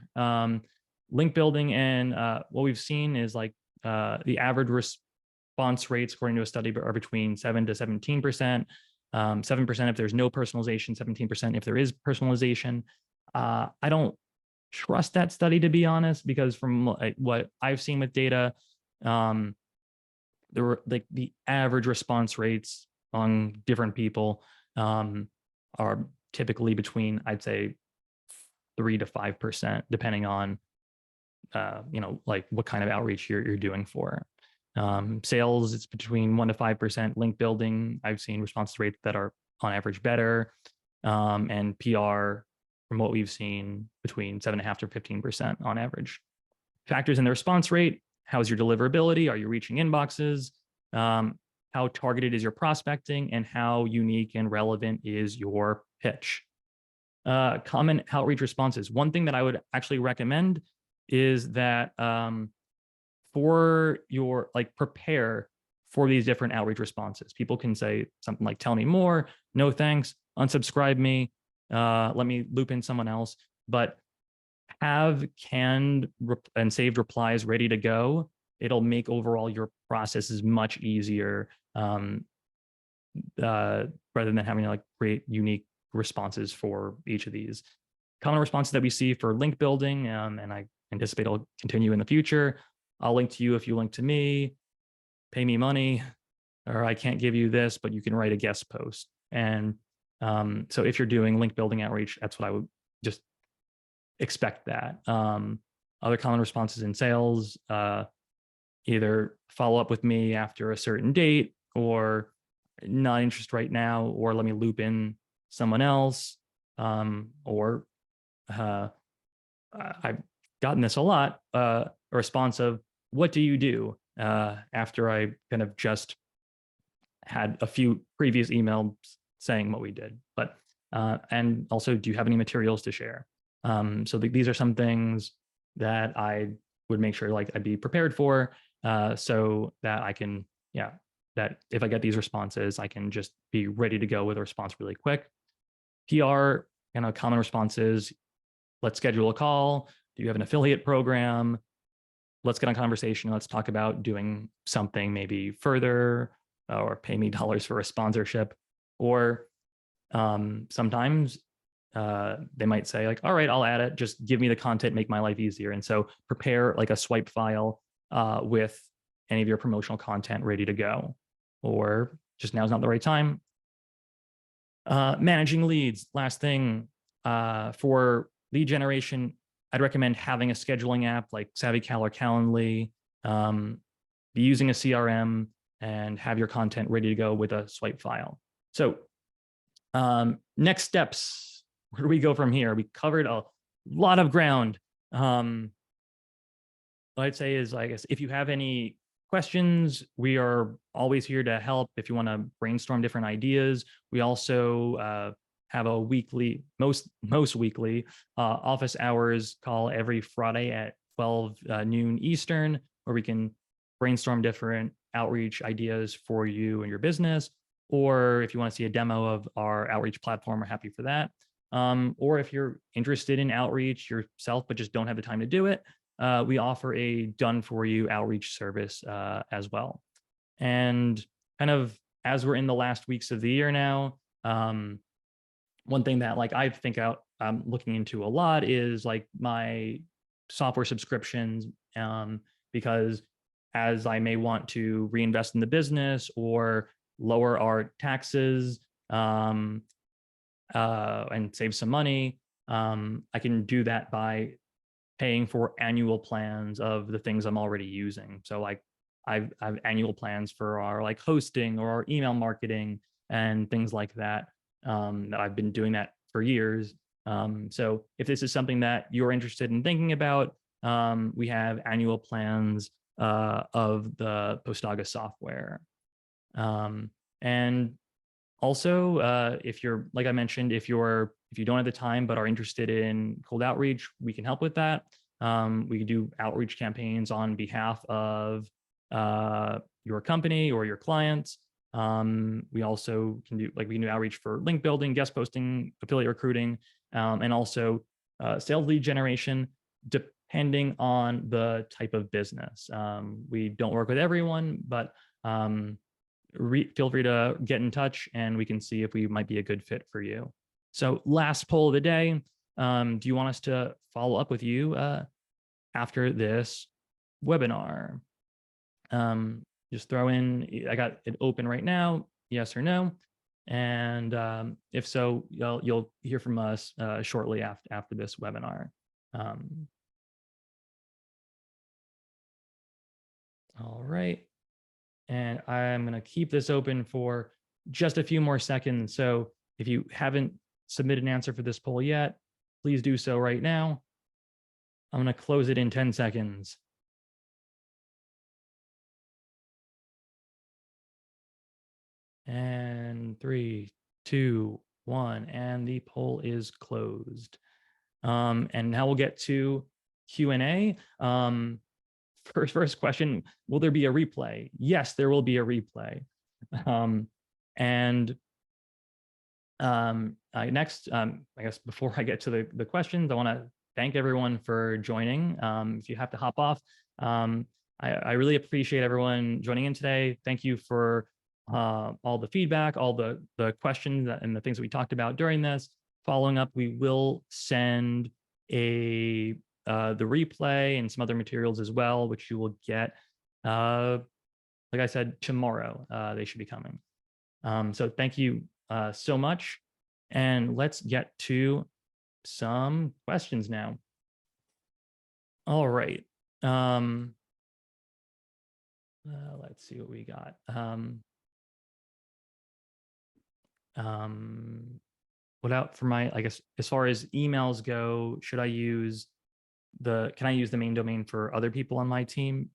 Link building and what we've seen is like the average response rates, according to a study, are between 7 to 17%. 7% if there's no personalization, 17% if there is personalization. I don't trust that study, to be honest, because from what I've seen with data, there were like the average response rates on different people are typically between, I'd say, 3 to 5%, depending on like what kind of outreach you're doing for. Sales, it's between 1 to 5%. Link building, I've seen response rates that are on average better. And PR, from what we've seen, between 7.5 to 15% on average. Factors in the response rate: how's your deliverability? Are you reaching inboxes? How targeted is your prospecting? And how unique and relevant is your pitch? Common outreach responses. One thing that I would actually recommend is that for your prepare for these different outreach responses. People can say something like, tell me more, no thanks, unsubscribe me, let me loop in someone else, but have canned and saved replies ready to go. It'll make overall your processes much easier rather than having to create unique responses for each of these. Common responses that we see for link building, and I anticipate it'll continue in the future: I'll link to you if you link to me, pay me money, or I can't give you this, but you can write a guest post. And so if you're doing link building outreach, that's what I would just expect that. Other common responses in sales, either follow up with me after a certain date, or not interested right now, or let me loop in someone else, or I've gotten this a lot, a response of, what do you do? After I kind of just had a few previous emails saying what we did. But and also, do you have any materials to share? So these are some things that I would make sure I'd be prepared for, so that I can, that if I get these responses, I can just be ready to go with a response really quick. PR, common responses: let's schedule a call. Do you have an affiliate program? Let's get on conversation. Let's talk about doing something maybe further, or pay me dollars for a sponsorship. Or sometimes they might say all right, I'll add it. Just give me the content, make my life easier. And so prepare a swipe file with any of your promotional content ready to go. Or just now's not the right time. Managing leads. Last thing, for lead generation, I'd recommend having a scheduling app like SavvyCal or Calendly, be using a CRM, and have your content ready to go with a swipe file. So next steps, where do we go from here? We covered a lot of ground. What I'd say is, I guess, if you have any questions, we are always here to help. If you want to brainstorm different ideas, we also have a weekly, most weekly office hours call every Friday at 12 noon Eastern, where we can brainstorm different outreach ideas for you and your business. Or if you want to see a demo of our outreach platform, we're happy for that. Or if you're interested in outreach yourself, but just don't have the time to do it, we offer a done for you outreach service as well. And kind of as we're in the last weeks of the year now, one thing that like I think I'm looking into a lot is like my software subscriptions, because as I may want to reinvest in the business or lower our taxes and save some money, I can do that by paying for annual plans of the things I'm already using. So like I've annual plans for our like hosting or our email marketing and things like that. That I've been doing that for years. So if this is something that you're interested in thinking about, we have annual plans of the Postaga software. And also, if you're, like I mentioned, if you don't have the time but are interested in cold outreach, we can help with that. We can do outreach campaigns on behalf of your company or your clients. We also can do we can do outreach for link building, guest posting, affiliate recruiting, and also sales lead generation, depending on the type of business. We don't work with everyone, but feel free to get in touch and we can see if we might be a good fit for you. So last poll of the day, do you want us to follow up with you after this webinar? Just throw in, I got it open right now, yes or no. And if so, you'll hear from us shortly after this webinar. All right. And I'm going to keep this open for just a few more seconds. So if you haven't submitted an answer for this poll yet, please do so right now. I'm going to close it in 10 seconds. And 3, 2, 1, and the poll is closed. And now we'll get to Q&A. First question, will there be a replay? Yes, there will be a replay. Next, I guess before I get to the questions, I want to thank everyone for joining. If you have to hop off, I really appreciate everyone joining in today. Thank you for all the feedback, all the questions and the things that we talked about during this. Following up, we will send the replay and some other materials as well, which you will get, like I said, tomorrow. They should be coming. So thank you so much. And let's get to some questions now. All right. Let's see what we got. What out for my, I guess, as far as emails go, can I use the main domain for other people on my team?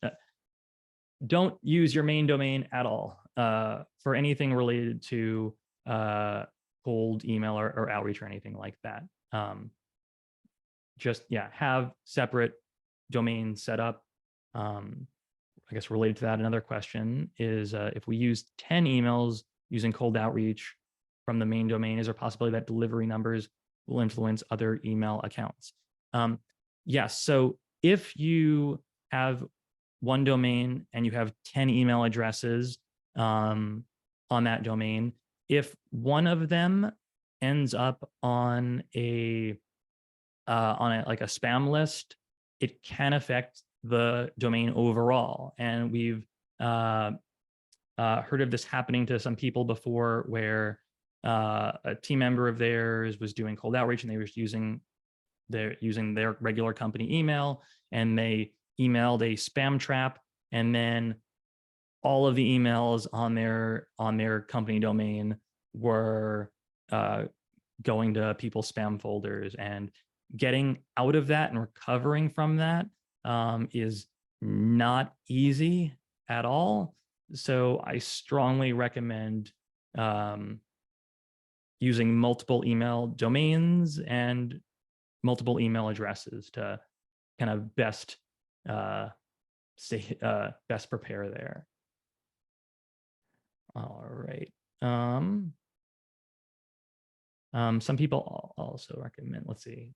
Don't use your main domain at all for anything related to cold email or outreach or anything like that. Just, yeah, have separate domains set up. I guess related to that, another question is if we use 10 emails using cold outreach from the main domain, is there a possibility that delivery numbers will influence other email accounts? Yes. So if you have one domain and you have 10 email addresses on that domain, if one of them ends up on a like a spam list, it can affect the domain overall. And we've heard of this happening to some people before, where a team member of theirs was doing cold outreach and they were using their regular company email, and they emailed a spam trap, and then all of the emails on their company domain were going to people's spam folders. And getting out of that and recovering from that is not easy at all. So I strongly recommend using multiple email domains and multiple email addresses to kind of best best prepare there. All right. Some people also recommend, let's see.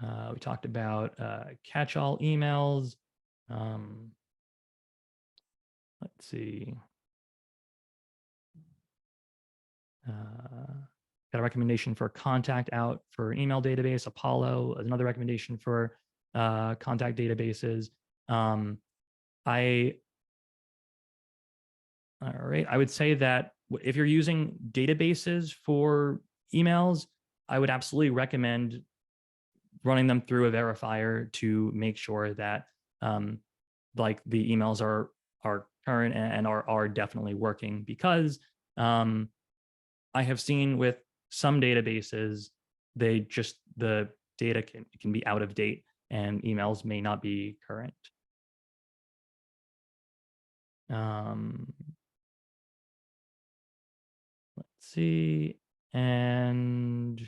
We talked about catch-all emails. Let's see. Got a recommendation for contact out for email database. Apollo, another recommendation for contact databases. All right, I would say that if you're using databases for emails, I would absolutely recommend running them through a verifier to make sure that like the emails are current and are definitely working, because I have seen with some databases, the data can be out of date and emails may not be current. Let's see, and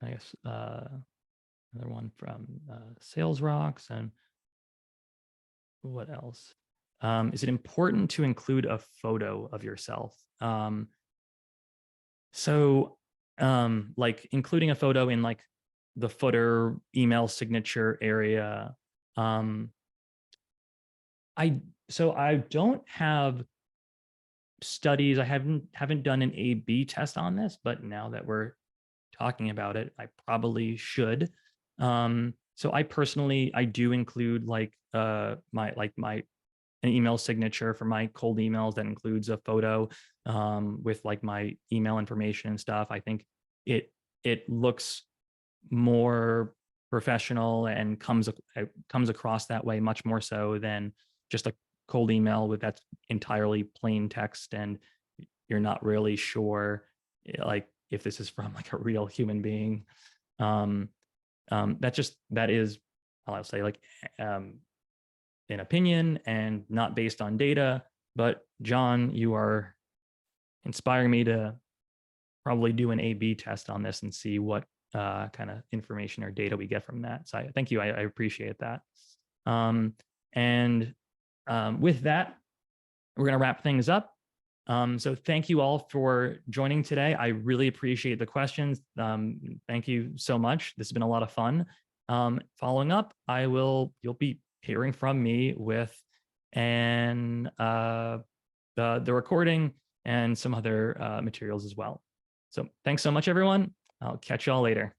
I guess another one from Sales Rocks. And what else? Is it important to include a photo of yourself? Like including a photo in like the footer email signature area. I don't have studies. I haven't done an A/B test on this, but now that we're talking about it, I probably should. So I personally, I do include like an email signature for my cold emails that includes a photo with like my email information and stuff. I think it looks more professional and comes across that way much more so than just a cold email with that's entirely plain text and you're not really sure like if this is from like a real human being. That is, I'll say, like an opinion and not based on data. But John, you are inspiring me to probably do an A/B test on this and see what kind of information or data we get from that. So thank you. I appreciate that. With that, we're going to wrap things up. So thank you all for joining today. I really appreciate the questions. Thank you so much. This has been a lot of fun. Following up, you'll be hearing from me with the recording and some other materials as well. So thanks so much, everyone. I'll catch y'all later.